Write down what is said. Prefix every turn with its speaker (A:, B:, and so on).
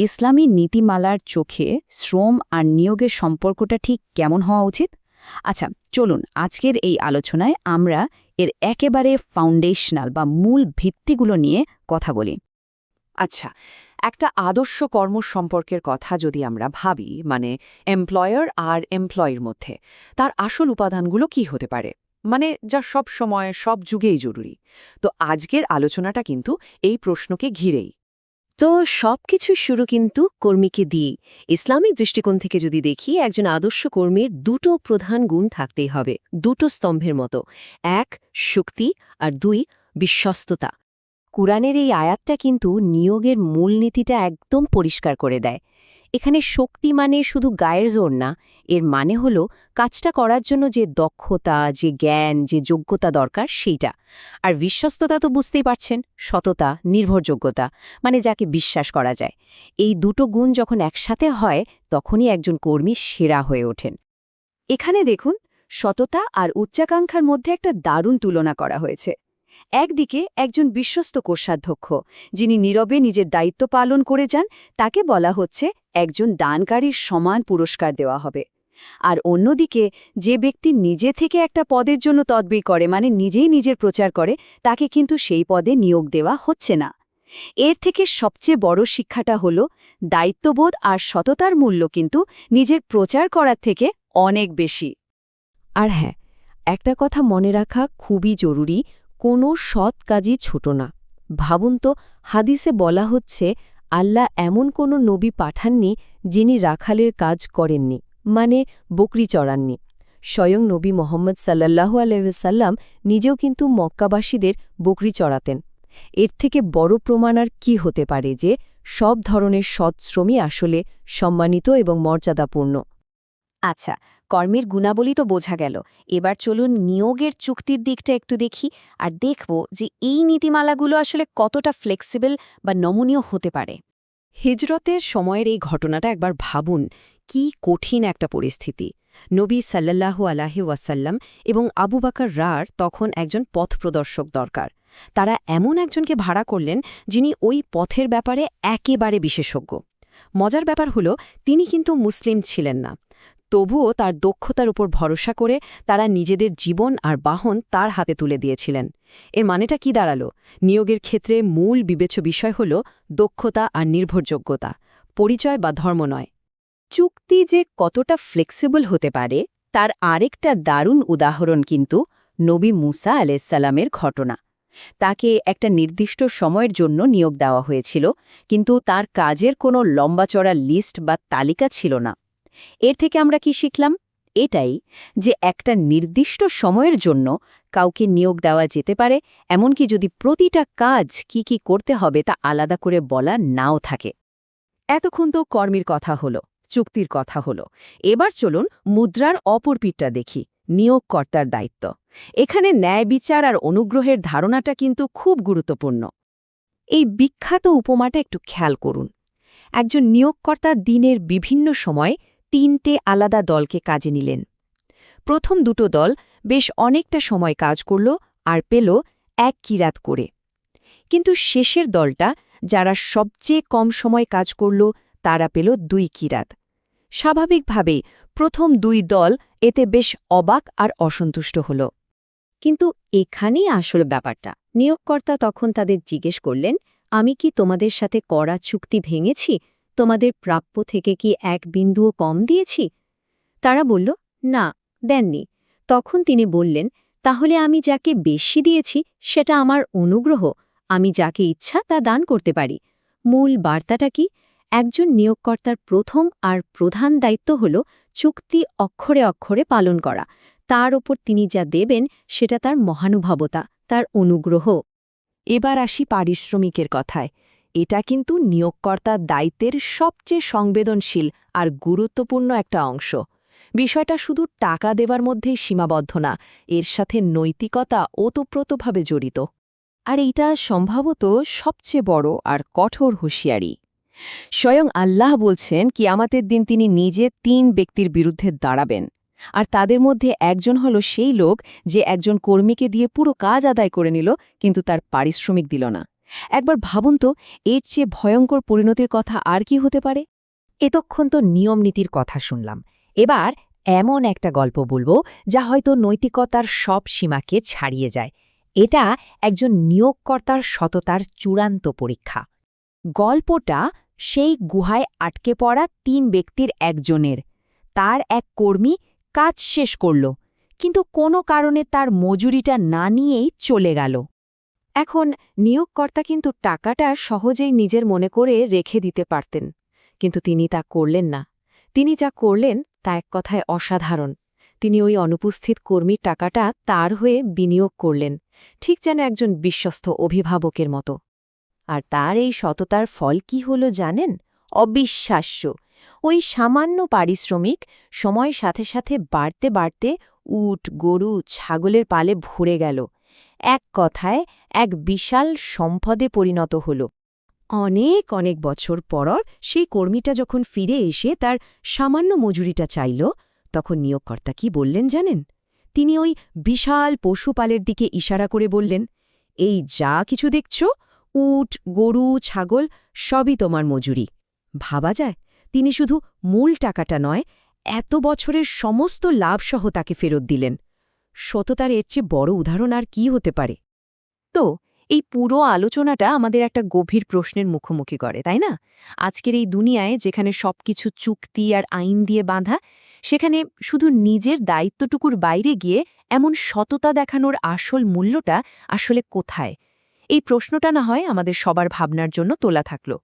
A: ইসলামী নীতিমালার চোখে শ্রম আর নিয়োগের সম্পর্কটা ঠিক কেমন হওয়া উচিত? আচ্ছা, চলুন আজকের এই আলোচনায় আমরা এর একেবারে ফাউন্ডেশনাল বা মূল ভিত্তিগুলো নিয়ে কথা বলি।
B: আচ্ছা, একটা আদর্শ কর্ম সম্পর্কের কথা যদি আমরা ভাবি, মানে এমপ্লয়ার আর এমপ্লয়ির মধ্যে, তার আসল উপাদানগুলো কি হতে পারে, মানে যা সব সময় সব যুগেই জরুরি। তো আজকের আলোচনাটা কিন্তু এই প্রশ্নকে ঘিরেই।
C: তো সবকিছু শুরু কিন্তু কর্মীকে দিয়েই। ইসলামিক দৃষ্টিকোণ থেকে যদি দেখি, একজন আদর্শ কর্মীর দুটো প্রধান গুণ থাকতেই হবে, দুটো স্তম্ভের মতো। এক, শক্তি, আর দুই, বিশ্বস্ততা। কুরআনের এই আয়াতটা কিন্তু নিয়োগের মূলনীতিটা একদম পরিষ্কার করে দেয়। এখানে শক্তি মানে শুধু গায়ের জোর না, এর মানে হলো কাজটা করার জন্য যে দক্ষতা, যে জ্ঞান, যে যোগ্যতা দরকার সেইটা। আর বিশ্বস্ততা তো বুঝতেই পারছেন, সততা, নির্ভরযোগ্যতা, মানে যাকে বিশ্বাস করা যায়। এই দুটো গুণ যখন একসাথে হয়, তখনই একজন কর্মী সেরা হয়ে ওঠেন।
A: এখানে দেখুন, সততা আর উচ্চাকাঙ্ক্ষার মধ্যে একটা দারুণ তুলনা করা হয়েছে। একদিকে একজন বিশ্বস্ত কোষাধ্যক্ষ, যিনি নীরবে নিজের দায়িত্ব পালন করে যান, তাকে বলা হচ্ছে একজন দানকারীর সমান পুরস্কার দেওয়া হবে। আর অন্যদিকে যে ব্যক্তি নিজে থেকে একটা পদের জন্য তদবির করে, মানে নিজেই নিজের প্রচার করে, তাকে কিন্তু সেই পদে নিয়োগ দেওয়া হচ্ছে না। এর থেকে সবচেয়ে বড় শিক্ষাটা হলো দায়িত্ববোধ আর সততার মূল্য কিন্তু নিজের প্রচার করার থেকে অনেক বেশি।
C: আর হ্যাঁ, একটা কথা মনে রাখা খুবই জরুরি, কোনো সৎ কাজই ছোট না। ভাবুন তো, হাদিসে বলা হচ্ছে আল্লাহ এমন কোনো নবী পাঠাননি যিনি রাখালের কাজ করেননি, মানে বকরি চড়াননি। স্বয়ং নবী মোহাম্মদ সাল্লাল্লাহু আলাইহি সাল্লাম নিজেও কিন্তু মক্কাবাসীদের বকরি চড়াতেন। এর থেকে বড় প্রমাণ আর কি হতে পারে যে সব ধরনের সৎ শ্রমই আসলে সম্মানিত এবং মর্যাদাপূর্ণ।
A: আচ্ছা, কর্মের গুণাবলী তো বোঝা গেল। এবার চলুন নিয়োগের চুক্তির দিকটা একটু দেখি, আর দেখব যে এই নীতিমালাগুলো আসলে কতটা ফ্লেক্সিবল বা নমনীয় হতে পারে।
C: হিজরতের সময়ের এই ঘটনাটা একবার ভাবুন, কি কঠিন একটা পরিস্থিতি। নবী সাল্লাল্লাহু আলাইহি ওয়াসাল্লাম এবং আবু বকর রার তখন একজন পথপ্রদর্শক দরকার। তারা এমন একজনকে ভাড়া করলেন যিনি ওই পথের ব্যাপারে একেবারে বিশেষজ্ঞ। মজার ব্যাপার হলো, তিনি কিন্তু মুসলিম ছিলেন না। তবুও তার দক্ষতার উপর ভরসা করে তারা নিজেদের জীবন আর বাহন তার হাতে তুলে দিয়েছিলেন। এর মানেটা কি দাঁড়ালো? নিয়োগের ক্ষেত্রে মূল বিবেচ্য বিষয় হল দক্ষতা আর নির্ভরযোগ্যতা, পরিচয় বা ধর্ম নয়।
A: চুক্তি যে কতটা ফ্লেক্সিবল হতে পারে তার আরেকটা দারুণ উদাহরণ কিন্তু নবী মুসা আলাইহিসসালামের ঘটনা। তাকে একটা নির্দিষ্ট সময়ের জন্য নিয়োগ দেওয়া হয়েছিল, কিন্তু তার কাজের কোনো লম্বাচড়া লিস্ট বা তালিকা ছিল না। এর থেকে আমরা কি শিখলাম? এটাই যে একটা নির্দিষ্ট সময়ের জন্য কাউকে নিয়োগ দেওয়া যেতে পারে, এমনকি যদি প্রতিটা কাজ কি কি করতে হবে তা আলাদা করে বলা নাও থাকে। এতক্ষণ তো কর্মীর কথা হলো, চুক্তির কথা হলো। এবার চলুন মুদ্রার অপর পিঠটা দেখি, নিয়োগকর্তার দায়িত্ব। এখানে ন্যায় বিচার আর অনুগ্রহের ধারণাটা কিন্তু খুব গুরুত্বপূর্ণ। এই বিখ্যাত উপমাটা একটু খেয়াল করুন। একজন নিয়োগকর্তা দিনের বিভিন্ন সময় 3টে আলাদা দলকে কাজে নিলেন। প্রথম দুটো দল বেশ অনেকটা সময় কাজ করল আর পেল 1 কিরাত করে। কিন্তু শেষের দলটা, যারা সবচেয়ে কম সময় কাজ করল, তারা পেল 2 কিরাত। স্বাভাবিকভাবেই প্রথম 2 দল এতে বেশ অবাক আর অসন্তুষ্ট হল।
C: কিন্তু এখানেই আসল ব্যাপারটা। নিয়োগকর্তা তখন তাদের জিজ্ঞেস করলেন, আমি কি তোমাদের সাথে করা চুক্তি ভেঙেছি? তোমাদের প্রাপ্য থেকে কি 1 বিন্দুও কম দিয়েছি? তারা বলল, না, দেননি। তখন তিনি বললেন, তাহলে আমি যাকে বেশি দিয়েছি সেটা আমার অনুগ্রহ, আমি যাকে ইচ্ছা তা দান করতে পারি। মূল বার্তাটা কি? একজন নিয়োগকর্তার প্রথম আর প্রধান দায়িত্ব হল চুক্তি অক্ষরে অক্ষরে পালন করা। তার ওপর তিনি যা দেবেন সেটা তার মহানুভবতা, তার অনুগ্রহ।
B: এবার আসি পারিশ্রমিকের কথায়। এটা কিন্তু নিয়োগকর্তার দায়িত্বের সবচেয়ে সংবেদনশীল আর গুরুত্বপূর্ণ একটা অংশ। বিষয়টা শুধু টাকা দেওয়ার মধ্যেই সীমাবদ্ধ না, এর সাথে নৈতিকতা ওতপ্রোতভাবে জড়িত।
A: আর এইটা সম্ভবত সবচেয়ে বড় আর কঠোর হুঁশিয়ারি। স্বয়ং আল্লাহ বলছেন কিয়ামতের দিন তিনি নিজে 3 ব্যক্তির বিরুদ্ধে দাঁড়াবেন, আর তাদের মধ্যে একজন হল সেই লোক যে একজন কর্মীকে দিয়ে পুরো কাজ আদায় করে নিল কিন্তু তার পারিশ্রমিক দিল না। একবার ভাবুন তো, এর চেয়ে ভয়ঙ্কর পরিণতির কথা আর কি হতে পারে?
D: এতক্ষণ তো নিয়মনীতির কথা শুনলাম। এবার এমন একটা গল্প বলবো যা হয়তো নৈতিকতার সব সীমাকে ছাড়িয়ে যায়। এটা একজন নিয়োগকর্তার সততার চূড়ান্ত পরীক্ষা।
A: গল্পটা সেই গুহায় আটকে পড়া ৩ ব্যক্তির একজনের। তার এক কর্মী কাজ শেষ করল, কিন্তু কোনো কারণে তার মজুরিটা না নিয়েই চলে গেল।
C: এখন নিয়োগকর্তা কিন্তু টাকাটা সহজেই নিজের মনে করে রেখে দিতে পারতেন, কিন্তু তিনি তা করলেন না। তিনি যা করলেন তা এক কথায় অসাধারণ। তিনি ওই অনুপস্থিত কর্মীর টাকাটা তার হয়ে বিনিয়োগ করলেন, ঠিক যেন একজন বিশ্বস্ত অভিভাবকের মতো। আর তার এই সততার ফল কি হলো জানেন? অবিশ্বাস্য। ওই সামান্য পারিশ্রমিক সময়ের সাথে সাথে বাড়তে বাড়তে উট, গরু, ছাগলের পালে ভরে গেল। এক কথায় এক বিশাল সম্পদে পরিণত হল। অনেক অনেক বছর পর সেই কর্মীটা যখন ফিরে এসে তার সামান্য মজুরিটা চাইল, তখন নিয়োগকর্তা কি বললেন জানেন? তিনি ওই বিশাল পশুপালের দিকে ইশারা করে বললেন, এই যা কিছু দেখছ, উট, গরু, ছাগল, সবই তোমার মজুরি। ভাবা যায়, তিনি শুধু মূল টাকাটা নয়, এত বছরের সমস্ত লাভসহ তাকে ফেরত দিলেন। সততার এর চেয়ে বড় উদাহরণ আর কি হতে পারে? তো এই পুরো আলোচনাটা আমাদের একটা গভীর প্রশ্নের মুখোমুখি করে, তাই না? আজকের এই দুনিয়ায় যেখানে সবকিছু চুক্তি আর আইন দিয়ে বাঁধা, সেখানে শুধু নিজের দায়িত্বটুকুর বাইরে গিয়ে এমন সততা দেখানোর আসল মূল্যটা আসলে কোথায়? এই প্রশ্নটা না হয় আমাদের সবার ভাবনার জন্য তোলা থাকলো।